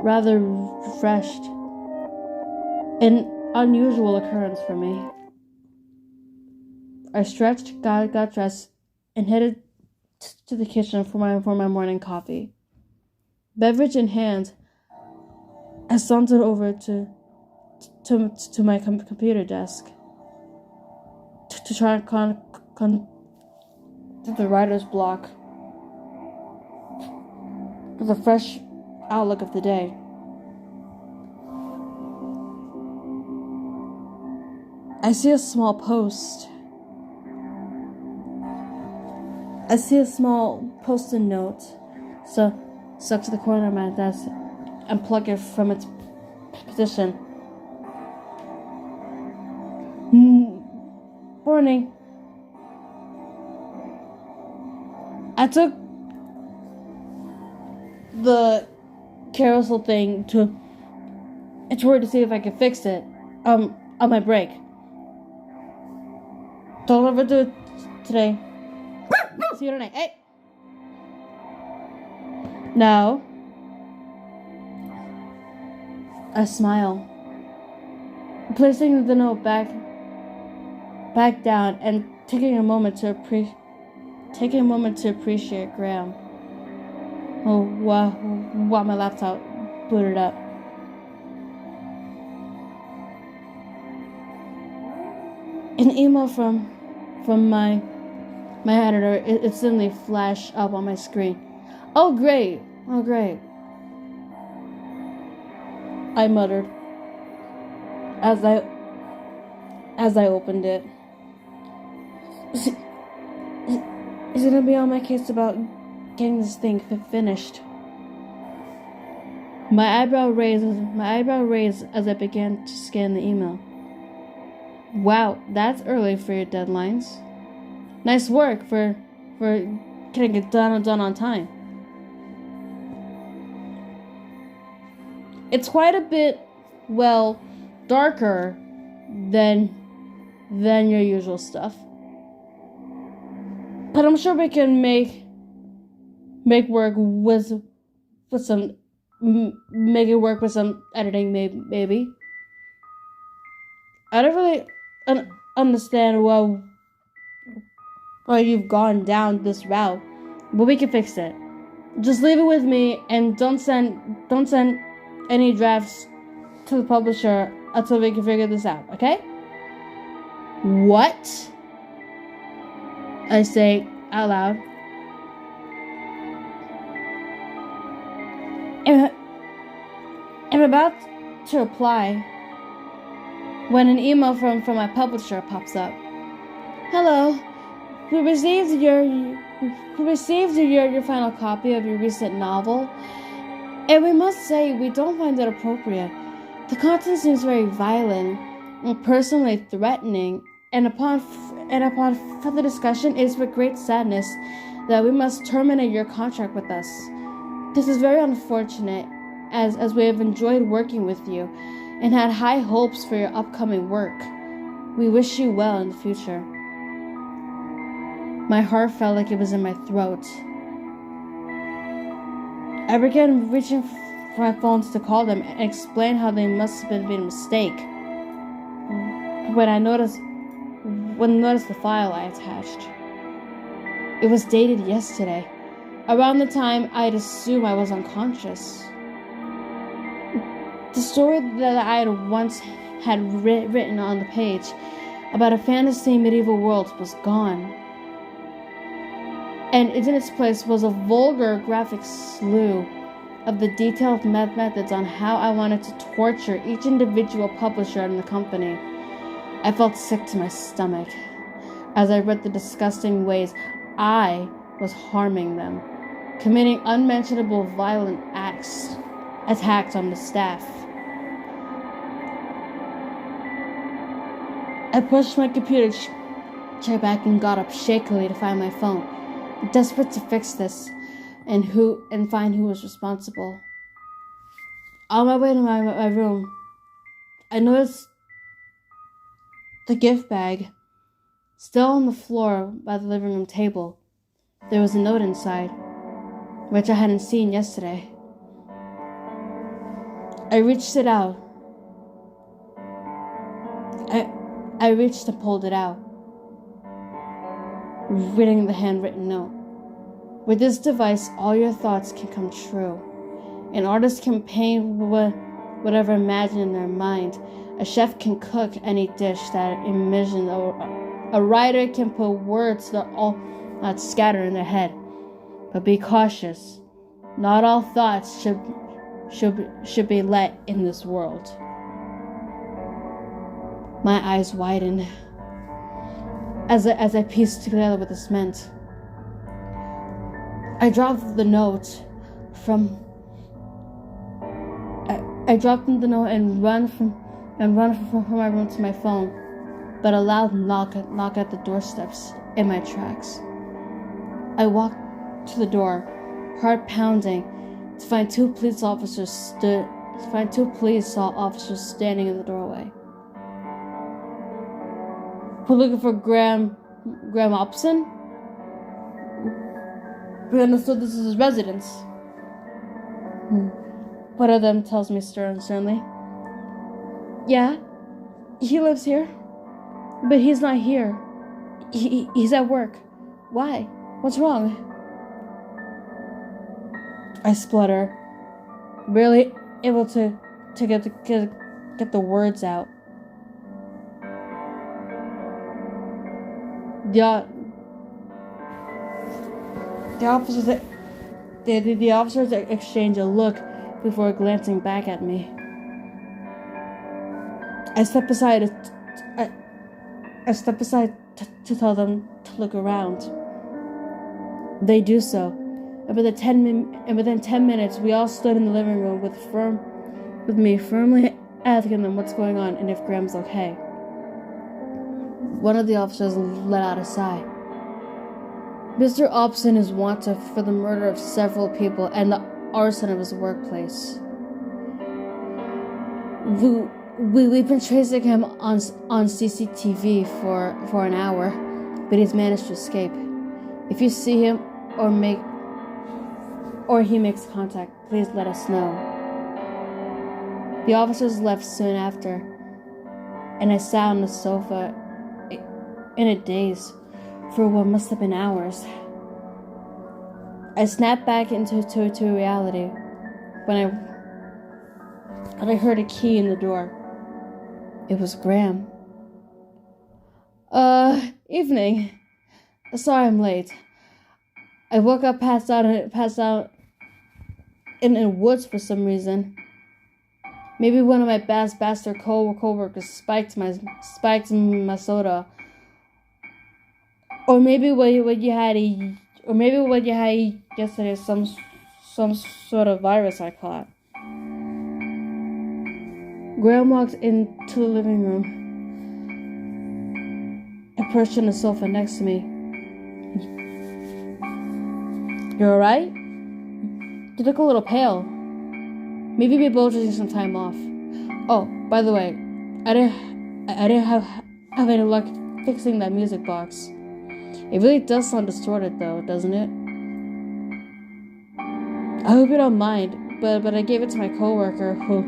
rather refreshed. An unusual occurrence for me. I stretched, got dressed, and headed to the kitchen for my morning coffee. Beverage in hand, I sauntered over to my computer desk to try and con the writer's block with a fresh outlook of the day. I see a small post. I see a small post-it note stuck to the corner of my desk and plug it from its position. Morning. I took the carousel thing to work to see if I could fix it on my break. Don't overdo it today. See you tonight. Hey. Now, I smile, placing the note back down and taking a moment to appreciate Graham. Oh wow! While my laptop booted up. An email from my editor, it suddenly flashed up on my screen. Oh great! I muttered as I opened it. Is it gonna be on my case about getting this thing finished? My eyebrow raised as I began to scan the email. Wow, that's early for your deadlines. Nice work for getting it done on time. It's quite a bit, well, darker than your usual stuff. But I'm sure we can make work with some make it work with some editing, maybe. I don't really understand why you've gone down this route, but we can fix it. Just leave it with me and don't send any drafts to the publisher until we can figure this out, okay? What? I say out loud. I'm about to reply when an email from my publisher pops up. Hello, we received your final copy of your recent novel, and we must say we don't find it appropriate. The content seems very violent and personally threatening, and upon further discussion, it is with great sadness that we must terminate your contract with us. This is very unfortunate, as we have enjoyed working with you and had high hopes for your upcoming work. We wish you well in the future. My heart felt like it was in my throat. I began reaching for my phones to call them and explain how they must have been a mistake. When I noticed the file I attached, it was dated yesterday, around the time I'd assume I was unconscious. The story that I had once written on the page about a fantasy medieval world was gone. And in its place was a vulgar graphic slew of the detailed methods on how I wanted to torture each individual publisher in the company. I felt sick to my stomach as I read the disgusting ways I was harming them, committing unmentionable violent attacks on the staff. I pushed my computer chair back and got up shakily to find my phone, desperate to fix this and find who was responsible. On my way to my room, I noticed the gift bag still on the floor by the living room table. There was a note inside, which I hadn't seen yesterday. I reached it out. I reached and pulled it out, reading the handwritten note. With this device, all your thoughts can come true. An artist can paint whatever imagined in their mind. A chef can cook any dish that imagined. A writer can put words that all not scatter in their head. But be cautious. Not all thoughts should be let in this world. My eyes widened as I pieced together what this meant. I dropped the note and run from my room to my phone, but a loud knock at the doorsteps in my tracks. I walked to the door, heart pounding, to find two police officers standing in the doorway. We're looking for Graham Opson? We understood this is his residence. One of them tells me sternly. Yeah, he lives here, but he's not here. He's at work. Why? What's wrong? I splutter, barely able to get the words out. The officers exchange a look before glancing back at me. I step aside to tell them to look around. They do so, and within 10 minutes, we all stood in the living room with me firmly asking them what's going on and if Graham's okay. One of the officers let out a sigh. Mr. Opson is wanted for the murder of several people and the arson of his workplace. We've been tracing him on CCTV for an hour, but he's managed to escape. If you see him or he makes contact, please let us know. The officers left soon after, and I sat on the sofa in a daze for what must have been hours. I snapped back into reality when I heard a key in the door. It was Graham. Evening. Sorry I'm late. I woke up passed out in the woods for some reason. Maybe one of my bastard co-workers spiked my soda. Or maybe what you had yesterday is some sort of virus I caught. Graham walked into the living room and perched on the sofa next to me. You alright? You look a little pale. Maybe we both just need some time off. Oh, by the way, I didn't have any luck fixing that music box. It really does sound distorted though, doesn't it? I hope you don't mind, but I gave it to my coworker who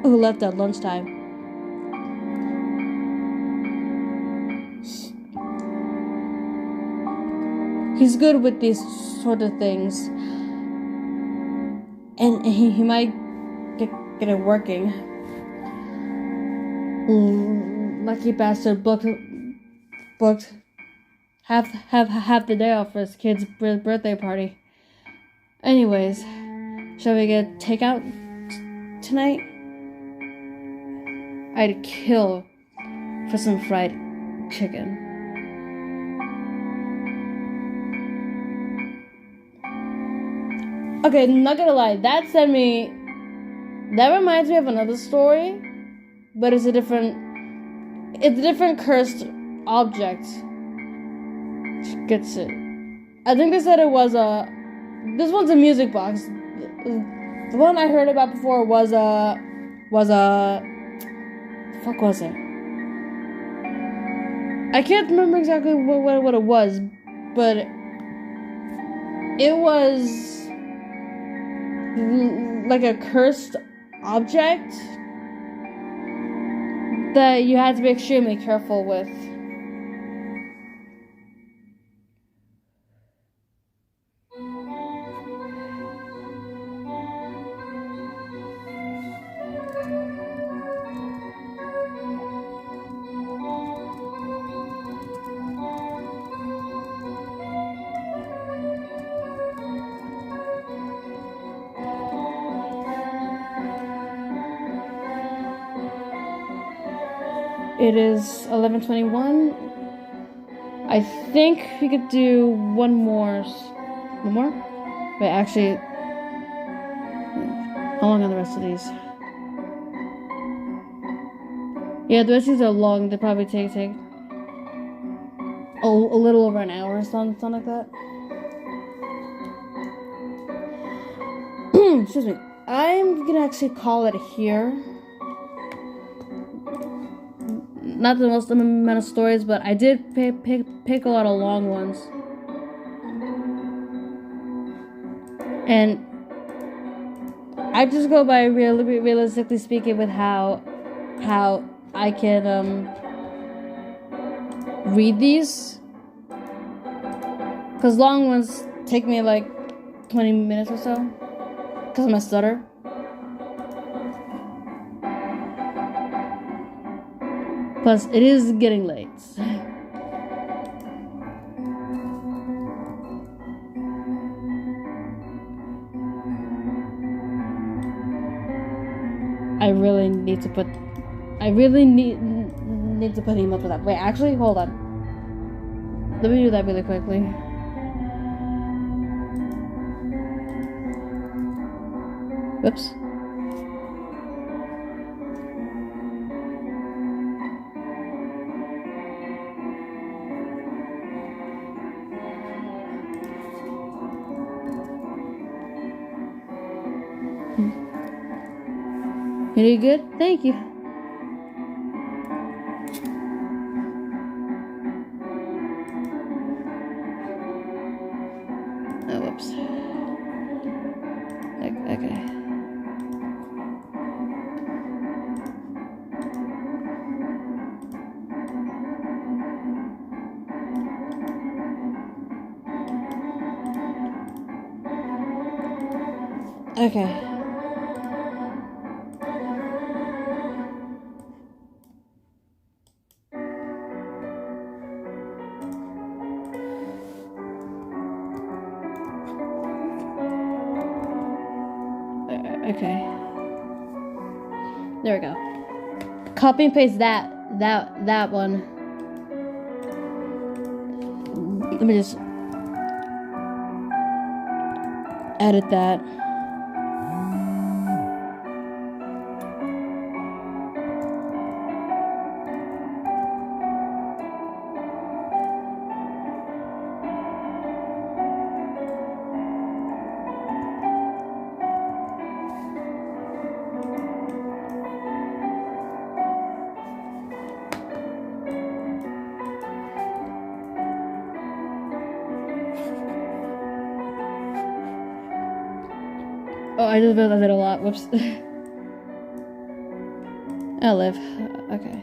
left at lunchtime. He's good with these sort of things, and he might get it working. Lucky bastard booked half the day off for his kid's birthday party. Anyways, shall we get takeout tonight? I'd kill for some fried chicken. Okay, not gonna lie, that reminds me of another story, but it's a different cursed object. Gets it. I think they said it was this one's a music box. The one I heard about before was the fuck was it? I can't remember exactly what it was, but it was like a cursed object that you had to be extremely careful with. It is 11:21. I think we could do one more? Wait, actually, how long are the rest of these? Yeah, the rest of these are long. They probably take a little over an hour or something like that. Excuse me. I'm gonna actually call it here. Not the most amount of stories, but I did pick a lot of long ones. And I just go by realistically speaking with how I can read these. Because long ones take me like 20 minutes or so. Because of my stutter. Plus, it is getting late. I really need to put him up for that. Wait, actually, hold on. Let me do that really quickly. Whoops. You did good? Thank you. Oh, whoops. Okay. Okay. Okay. There we go. Copy and paste that one. Let me just edit that. Oh, I just realized I did a lot. Whoops. I'll live. Okay.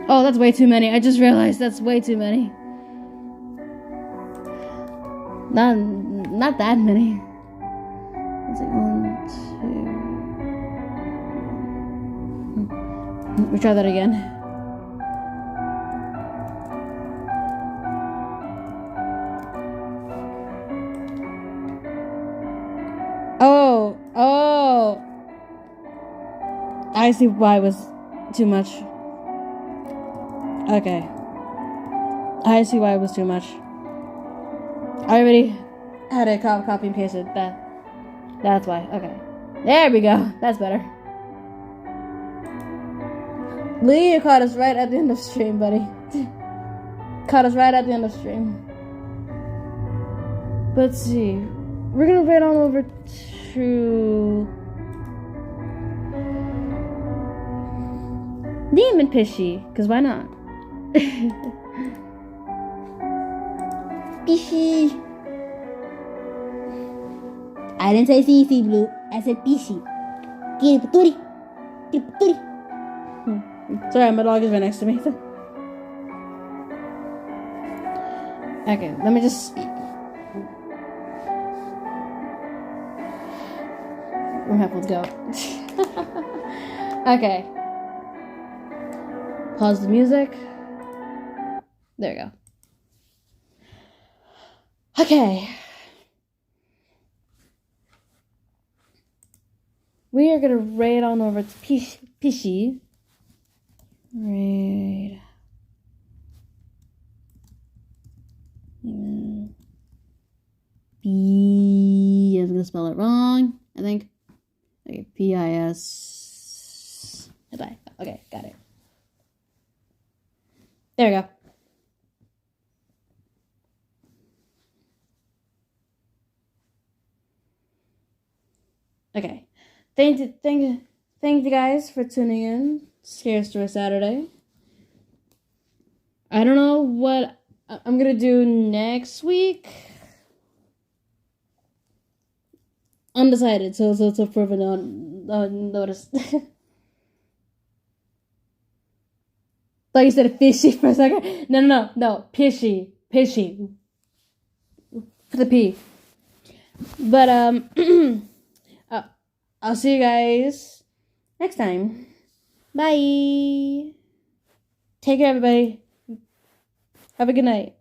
Oh, that's way too many. I just realized that's way too many. Not that many. It's like 1, 2. We try that again. Oh. I see why it was too much. Okay. I see why it was too much. I already had it copy and pasted that. That's why. Okay. There we go. That's better. Lee, you caught us right at the end of stream, buddy. Caught us right at the end of stream. Let's see. We're gonna head on over to Demon Pishy, because why not? Pishy. I didn't say CC Blue. I said Pishy. Kiripaturi. Sorry, my dog is right next to me. Okay, let me just. We're halfway to go. Okay. Pause the music. There we go. Okay. We are gonna raid on over to Pishy. Raid. B. I was gonna spell it wrong, I think. Okay, PIS. Bye. Okay, got it. There we go. Okay. Thank you guys for tuning in. Scare Story Saturday. I don't know what I'm gonna do next week. Undecided, so prove it on notice. Thought you said fishy for a second. No, pishy. For the P. But I'll see you guys next time. Bye. Take care, everybody. Have a good night.